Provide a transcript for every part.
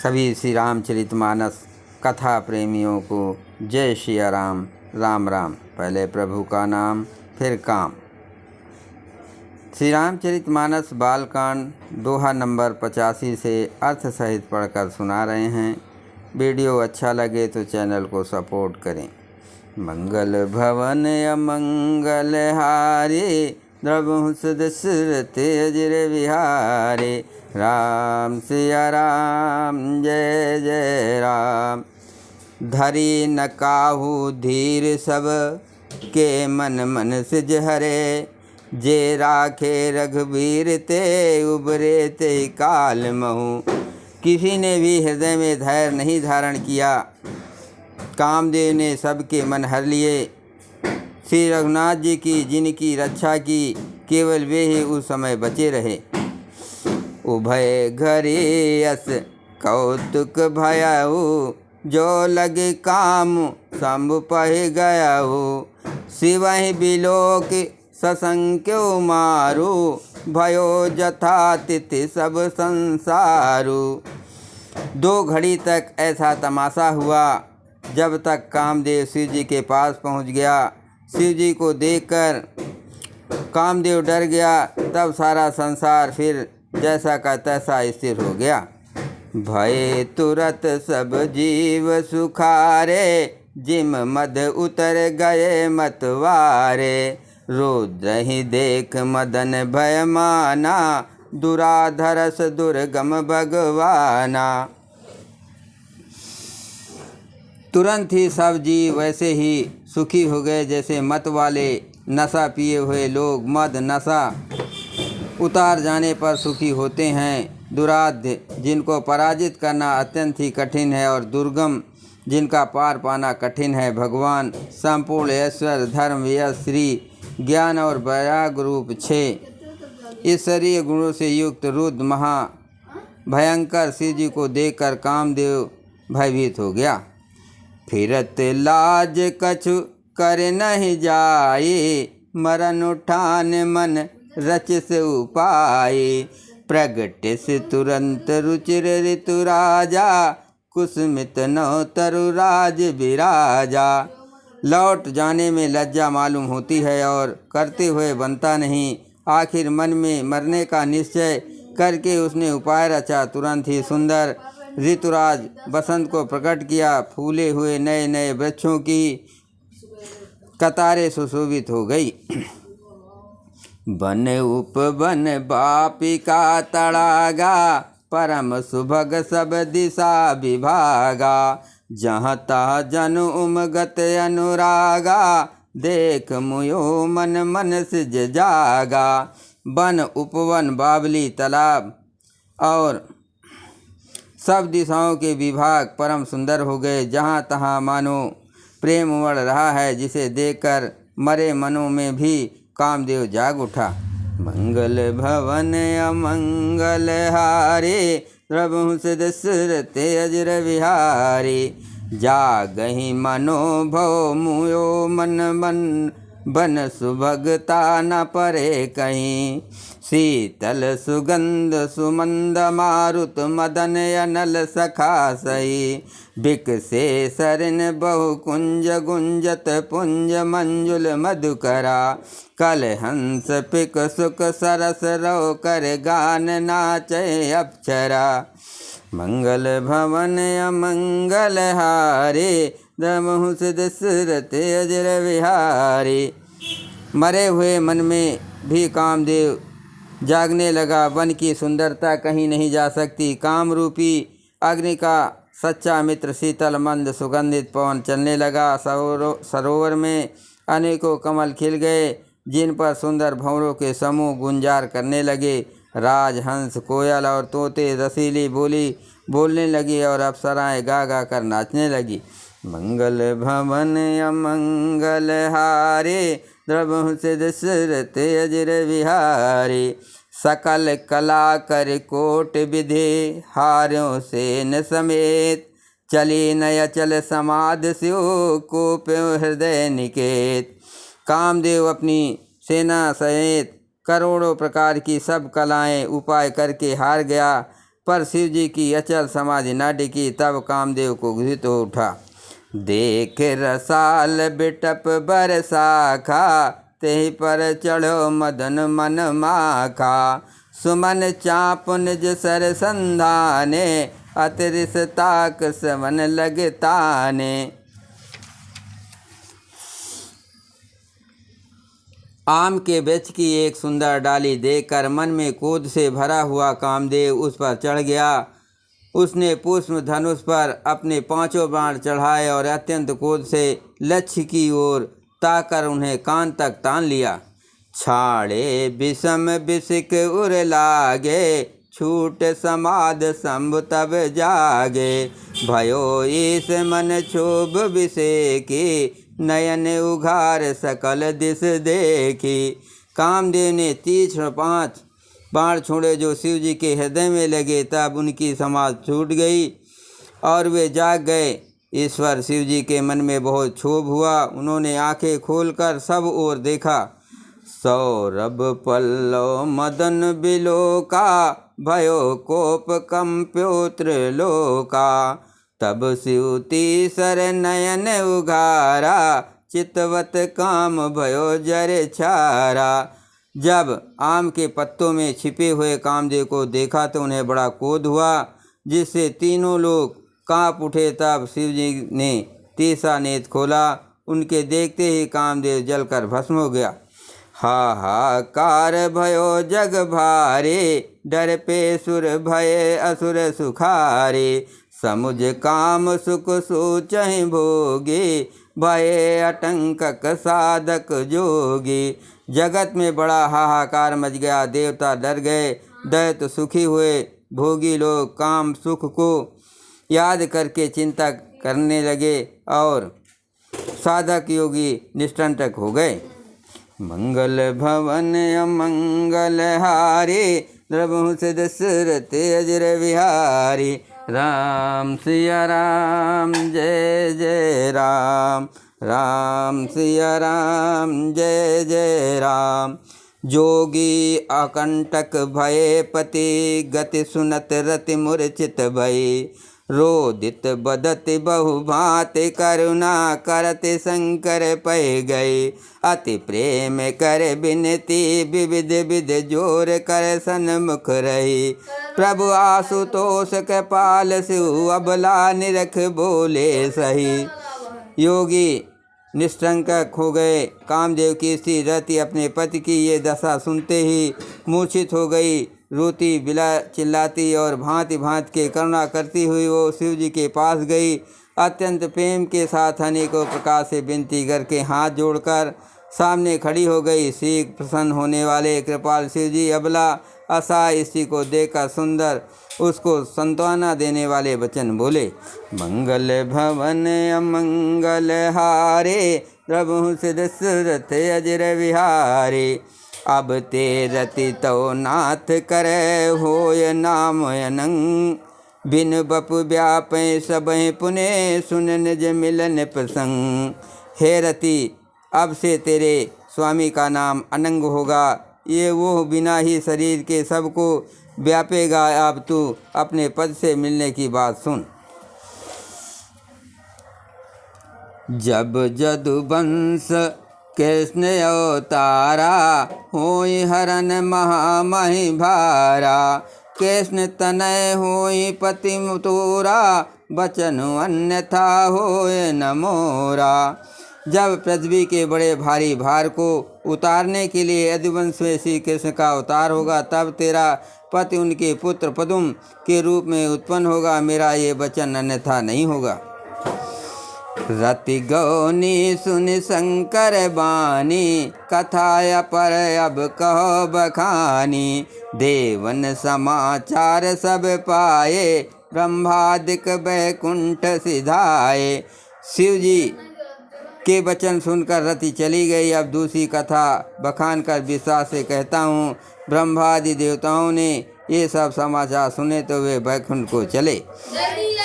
सभी श्री रामचरितमानस कथा प्रेमियों को जय श्री राम। राम राम। पहले प्रभु का नाम फिर काम। श्री रामचरितमानस बालकांड दोहा नंबर 85 से अर्थ सहित पढ़कर सुना रहे हैं। वीडियो अच्छा लगे तो चैनल को सपोर्ट करें। मंगल भवन अमंगल हारे, द्रवहु दशरथ अजर विहारे। राम सिया राम जय जय राम। धरी न काहू धीर सब के मन मन सिज हरे। जे राखे रघुबीर ते उबरे ते काल महू। किसी ने भी हृदय में धैर्य नहीं धारण किया। कामदेव ने सबके मन हर लिए। श्री रघुनाथ जी की जिनकी रक्षा की, केवल वे ही उस समय बचे रहे। उभय घरे अस कौतुक भयाऊ, जो लगे काम शंभु पह गयाऊ। शिवहि बिलोक ससंख्यो मारू, भयो जथा तिथि सब संसारू। 2 घड़ी तक ऐसा तमाशा हुआ। जब तक कामदेव शिव जी के पास पहुंच गया। शिव जी को देखकर कामदेव डर गया। तब सारा संसार फिर जैसा का तैसा स्थिर हो गया। भय तुरत सब जीव सुखारे, जिम मद उतर गए मतवारे। रुद्रहि देख मदन भय माना, दुराधरस दुर्गम भगवाना। तुरंत ही सब जीव वैसे ही सुखी हो गए जैसे मत वाले नशा पिए हुए लोग मद नशा उतार जाने पर सुखी होते हैं। दुराध्य जिनको पराजित करना अत्यंत ही कठिन है, और दुर्गम जिनका पार पाना कठिन है। भगवान संपूर्ण ऐश्वर्य धर्म यश श्री ज्ञान और वैराग रूप 6 ईश्वरीय गुणों से युक्त रुद्र महा भयंकर शिव जी को देखकर कामदेव भयभीत हो गया। फिरत लाज कछु कर नहीं जाए, मरण उठान मन रच से उपाय। प्रगट से तुरंत रुचिर ऋतु राजा, कुसुमित नौ तरु राज विराजा। लौट जाने में लज्जा मालूम होती है और करते हुए बनता नहीं। आखिर मन में मरने का निश्चय करके उसने उपाय रचा। तुरंत ही सुंदर ऋतुराज बसंत को प्रकट किया। फूले हुए नए नए वृक्षों की कतारें सुशोभित हो गई। बन उपवन बापिका तड़ागा, परम सुभग सब दिशा विभागा। जहाँ तहाँ जन उमगत अनुरागा, देख मुयो मन मन सिज जागा। वन उपवन बावली तालाब और सब दिशाओं के विभाग परम सुंदर हो गए। जहाँ तहाँ मानो प्रेम उमड़ रहा है, जिसे देखकर मरे मनों में भी कामदेव जाग उठा। मंगल भवन अमंगल हारे, प्रभु दशरथ अजर विहारे। जागहि मनो भव मुयो मन मन, बन सुभगता न परे कहीं। शीतल सुगंध सुमंद मारुत, मदन अनल सखा सही। बिकसे सरन बहु कुंज गुंजत, पुंज मंजुल मधुकरा। कल हंस पिक सुख सरस रो, कर गान नाचे अप्सरा। मंगल भवन अमंगल हारे, द्रवहु दशरथ अजर विहारे। मरे हुए मन में भी कामदेव जागने लगा। वन की सुंदरता कहीं नहीं जा सकती। काम रूपी अग्नि का सच्चा मित्र शीतल मंद सुगंधित पवन चलने लगा। सरोवर में अनेकों कमल खिल गए, जिन पर सुंदर भंवरों के समूह गुंजार करने लगे। राजहंस कोयल और तोते रसीली बोली बोलने लगी, और अप्सराएं गा गा कर नाचने लगी। मंगल भवन अमंगल हारे, द्रवहु दशरथ अजर विहारे। सकल कला कर कोट विधि, हार्यों सेन समेत। चली नय चल समाध स्यो, कोप्यो हृदय निकेत। कामदेव अपनी सेना सहित करोड़ों प्रकार की सब कलाएं उपाय करके हार गया। पर शिव जी की अचल समाधि न टिकी। तब कामदेव को घृत हो उठा। देख रसाल बिटप बरसाखा, तेहि पर चढ़ो मदन मन माखा। सुमन चाप निज सर संधाने, अतिरिस ताक सवन लगताने। आम के वृक्ष की एक सुंदर डाली देखकर मन में क्रोध से भरा हुआ कामदेव उस पर चढ़ गया। उसने पुष्प धनुष पर अपने 5 बाण चढ़ाए और अत्यंत क्रोध से लक्ष्य की ओर ताकर उन्हें कान तक तान लिया। छाड़े विषम विषिक उर लागे, छूट समाध शंभु तब जागे। भयो ईस मन क्षोभ विषेकी, नयन उघार सकल दिस देखी। कामदेव ने तीक्ष्ण 5 बाण छोड़े जो शिव जी के हृदय में लगे। तब उनकी समाधि छूट गई और वे जाग गए। ईश्वर शिव जी के मन में बहुत क्षोभ हुआ। उन्होंने आंखें खोलकर सब ओर देखा। सौरभ पल्लव मदन बिलोका, भयो कोप कंप्यो त्रिलोका। तब शिव तीसर नयन उघारा, चितवत काम भयो जर छारा। जब आम के पत्तों में छिपे हुए कामदेव को देखा तो उन्हें बड़ा क्रोध हुआ, जिससे तीनों लोग कांप उठे। तब शिव जी ने तीसरा नेत्र खोला। उनके देखते ही कामदेव जलकर भस्म हो गया। हाहाकार भयो जग भारे, डर पे सुर भय असुर सुखारे। समुझ काम सुख सोचहि भोगी, भय अटंकक साधक जोगी। जगत में बड़ा हाहाकार मच गया। देवता डर गए, दैत्य सुखी हुए, भोगी लोग काम सुख को याद करके चिंता करने लगे और साधक योगी निष्कंटक हो गए। मंगल भवन अमंगल हारी, द्रवहु से दशरथ अजर विहारी। राम सिया राम जय जय राम, राम सिया राम जय जय राम। जोगी अकंटक भये पति, गति सुनत रति मूर्छित भई। रोदित बदति बहु भांति, करुणा करति शंकर पै गई। अति प्रेम कर बिनती, विविध विध जोर कर सन्मुख रही। प्रभु आशुतोष के पाल शिव, अबला निरख बोले सही। योगी निष्कंटक हो गए। कामदेव की स्त्री रति अपने पति की ये दशा सुनते ही मूर्छित हो गई। रोती बिला चिल्लाती और भांति भांति के करुणा करती हुई वो शिव जी के पास गई। अत्यंत प्रेम के साथ अनेकों प्रकार से विनती करके हाथ जोड़कर सामने खड़ी हो गई। शीघ्र प्रसन्न होने वाले कृपाल शिव जी अबला असहाय स्त्री को देखकर सुंदर उसको सांत्वना देने वाले वचन बोले। मंगल भवन अमंगल हारे, प्रभु से दशरथ अजर विहारे। अब ते रति तो नाथ करे, होय नाम अनंग। बिन बपु व्यापै सबहि पुने, सुन निज मिलन प्रसंग। हे रति, अब से तेरे स्वामी का नाम अनंग होगा। ये वो बिना ही शरीर के सबको व्यापेगा। अब तू अपने पद से मिलने की बात सुन। जब जदुवंश कृष्ण अवतारा, होई हरन महामहि भारा। कृष्ण तनय होई पति तोरा, बचन अन्यथा होय न मोरा। जब पृथ्वी के बड़े भारी भार को उतारने के लिए यदुवंश में श्री कृष्ण का अवतार होगा, तब तेरा पति उनके पुत्र पदुम के रूप में उत्पन्न होगा। मेरा ये वचन अन्यथा नहीं होगा। रति गौनी सुन शंकर बानी, कथाया पर अब कहो बखानी। देवन समाचार सब पाए, ब्रह्मादिक बैकुंठ सिधाए। शिव जी के वचन सुनकर रति चली गई। अब दूसरी कथा बखान कर विस्तार से कहता हूँ। ब्रह्मादि देवताओं ने ये सब समाचार सुने तो वे बैकुंठ को चले।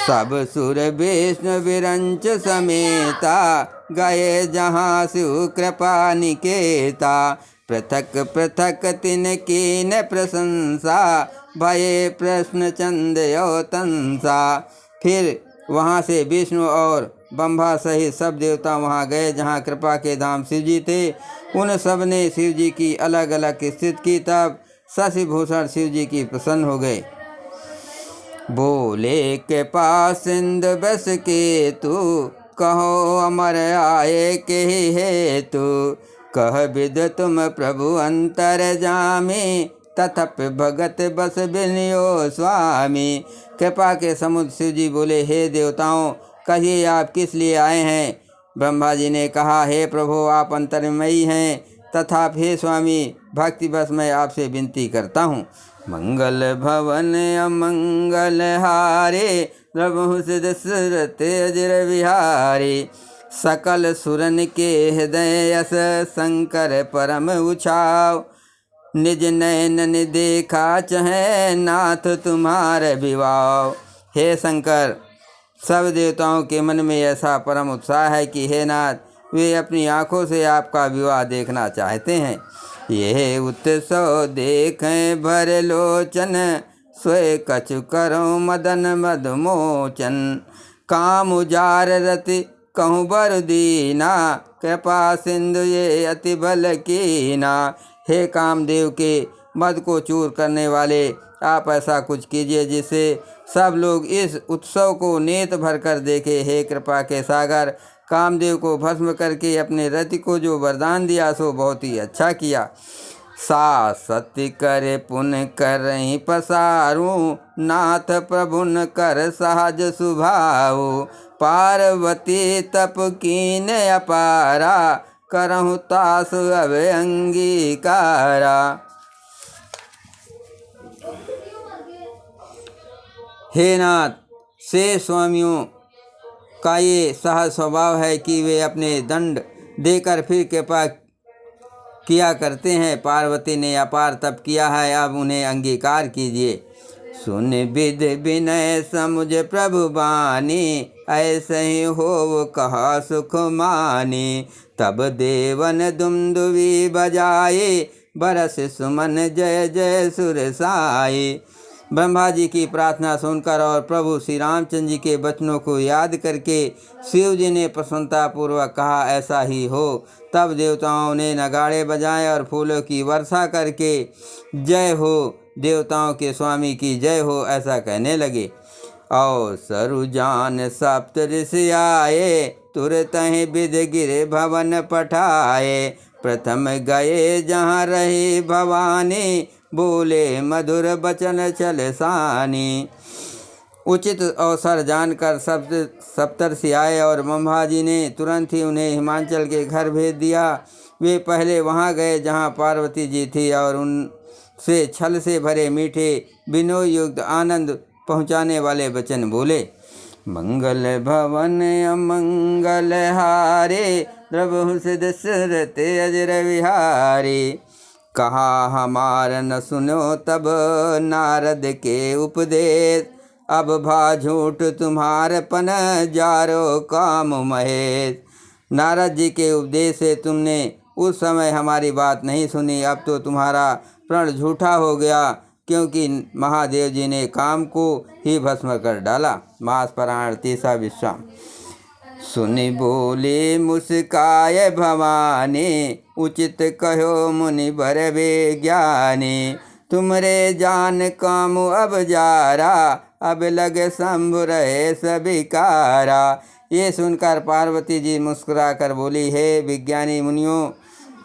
सब सुर विष्णु विरंच समेता, गए जहाँ शिव कृपा निकेता। पृथक पृथक तिन कीन प्रशंसा, भये प्रश्न चंदयो तंसा। फिर वहाँ से विष्णु और ब्रह्मा सहित सब देवता वहाँ गए जहाँ कृपा के धाम शिव जी थे। उन सब ने शिव जी की अलग अलग स्थिति की। तब शशिभूषण शिव जी की प्रसन्न हो गए। बोले के पास सिंध बस के तू, कहो अमर आए के हेतु। कह विद तुम प्रभु अंतर जामी, तथप भगत बस बिनियो स्वामी। कृपा के समुद्र शिव जी बोले, हे देवताओं, कहिए आप किस लिए आए हैं। ब्रह्मा जी ने कहा, हे प्रभु, आप अंतर्मयी हैं, तथापि हे स्वामी, भक्ति बस मैं आपसे विनती करता हूँ। मंगल भवन अमंगल हारे, प्रभु दशरथ अजर बिहारी। सकल सुरन के हृदय यस, शंकर परम उछाव। निज नैन देखा चहे, नाथ तुम्हारे विवाह। हे शंकर, सब देवताओं के मन में ऐसा परम उत्साह है कि हे नाथ, वे अपनी आँखों से आपका विवाह देखना चाहते हैं। यह उत्सव देखें भर लोचन, सोए कछु करो मदन मदमोचन। काम उजार रति कहूँ बर दीना, कृपा सिंधु ये अति बल कीना। हे कामदेव के मद को चूर करने वाले, आप ऐसा कुछ कीजिए जिससे सब लोग इस उत्सव को नेत भर कर देखे। हे कृपा के सागर, कामदेव को भस्म करके अपने रति को जो वरदान दिया सो बहुत ही अच्छा किया। सा सत्य करे पुन करहि पसारूं, नाथ प्रभुन कर सहज सुभाऊ। पार्वती तप कीन अपारा, करहु तास अब अंगीकारा। हे नाथ, शेष स्वामियों का ये सहज स्वभाव है कि वे अपने दंड देकर फिर कृपा किया करते हैं। पार्वती ने अपार तप किया है, अब उन्हें अंगीकार कीजिए। सुन विद विनय समुझ प्रभु बानी, ऐसे ही हो कहा सुख मानी। तब देवन दुमदुभी बजाए, बरस सुमन जय जय सुरसाई। ब्रह्मा जी की प्रार्थना सुनकर और प्रभु श्री रामचंद्र जी के वचनों को याद करके शिव जी ने प्रसन्नतापूर्वक कहा, ऐसा ही हो। तब देवताओं ने नगाड़े बजाए और फूलों की वर्षा करके जय हो, देवताओं के स्वामी की जय हो, ऐसा कहने लगे। और सरुजान सप्त ऋषि आए, तुरत ही विद गिर भवन पठाए। प्रथम गए जहाँ रही भवानी, बोले मधुर बचन चल सानी। उचित अवसर जानकर सप्तर्षि आए और ब्रह्मा जी ने तुरंत ही उन्हें हिमाचल के घर भेज दिया। वे पहले वहाँ गए जहाँ पार्वती जी थी और उनसे छल से भरे मीठे विनोद युक्त आनंद पहुँचाने वाले वचन बोले। मंगल भवन अमंगल हारे, प्रभु दशरथ अजर बिहारी। कहा हमार न सुनो तब नारद के उपदेश, अब भा झूठ तुम्हार पन जारो काम महेश। नारद जी के उपदेश से तुमने उस समय हमारी बात नहीं सुनी, अब तो तुम्हारा प्रण झूठा हो गया, क्योंकि महादेव जी ने काम को ही भस्म कर डाला। मास पुराण तीसरा विश्राम। सुनि बोले मुस्काय भवानी, उचित कहो मुनि बर विज्ञानी। तुमरे जान काम अब जारा, अब लगे शंभु रहे सबिकारा। ये सुनकर पार्वती जी मुस्कुरा कर बोली, हे विज्ञानी मुनियों,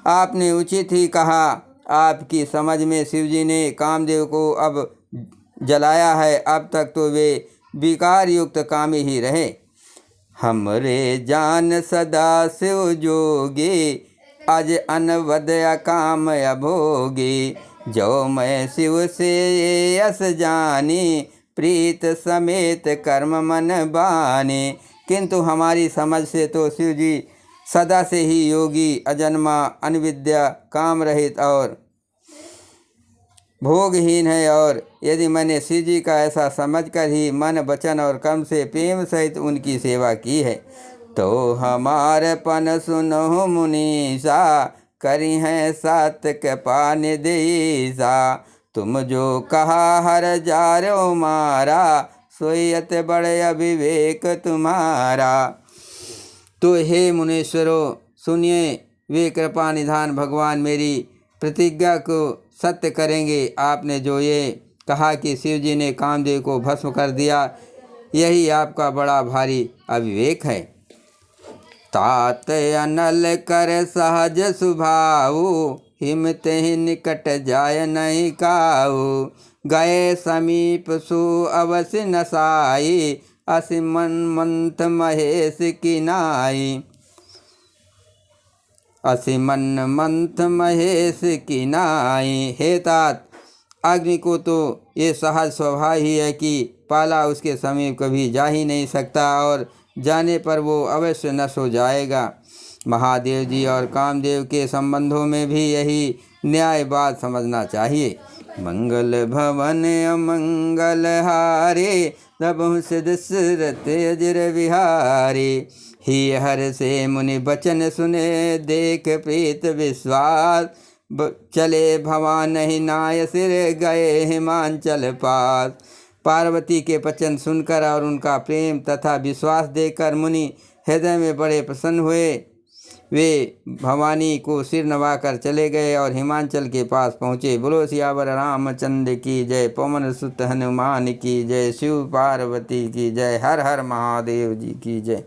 आपने उचित ही कहा। आपकी समझ में शिव जी ने कामदेव को अब जलाया है, अब तक तो वे विकार युक्त कामी ही रहे। हमरे जान सदा शिव जोगी, अज अनवद काम अभोगी। जो मैं शिव से यस जानी, प्रीत समेत कर्म मन बानी। किंतु हमारी समझ से तो शिव जी सदा से ही योगी, अजन्मा, अनविद्या, काम रहित और भोगहीन है। और यदि मैंने शिव जी का ऐसा समझकर ही मन वचन और कर्म से प्रेम सहित उनकी सेवा की है, तो हमारे पन सुनो मुनीसा, करी हैं सात कृपा निधि सा। तुम जो कहा हर जारो मारा, सोई अति बड़े अविवेक तुम्हारा। तो हे मुनीश्वरों सुनिए, वे कृपा निधान भगवान मेरी प्रतिज्ञा को सत्य करेंगे। आपने जो ये कहा कि शिव जी ने कामदेव को भस्म कर दिया, यही आपका बड़ा भारी अविवेक है। तात अनल कर सहज सुभाऊ, हिमत ही निकट जाय नहीं काऊ। गए समीप सु अवश्य नसाई, असिमन मंथ महेश की नाई। असिमन मंथ महेश की नाई। हे तात, अग्नि को तो ये सहज स्वभाव ही है कि पाला उसके समीप कभी जा ही नहीं सकता, और जाने पर वो अवश्य नष्ट हो जाएगा। महादेव जी और कामदेव के संबंधों में भी यही न्याय बात समझना चाहिए। मंगल भवन अमंगल हारे, तबहु सिद्ध सुरत अजर विहारे। ही हर से मुनि बचन सुने, देख प्रीत विश्वास। चले भवान ही नाय सिर, गए हिमांचल पास। पार्वती के वचन सुनकर और उनका प्रेम तथा विश्वास देखकर मुनि हृदय में बड़े प्रसन्न हुए। वे भवानी को सिर नवाकर चले गए और हिमांचल के पास पहुँचे। बोलो सियावर रामचंद्र की जय, पवन सुत हनुमान की जय, शिव पार्वती की जय, हर हर महादेव जी की जय।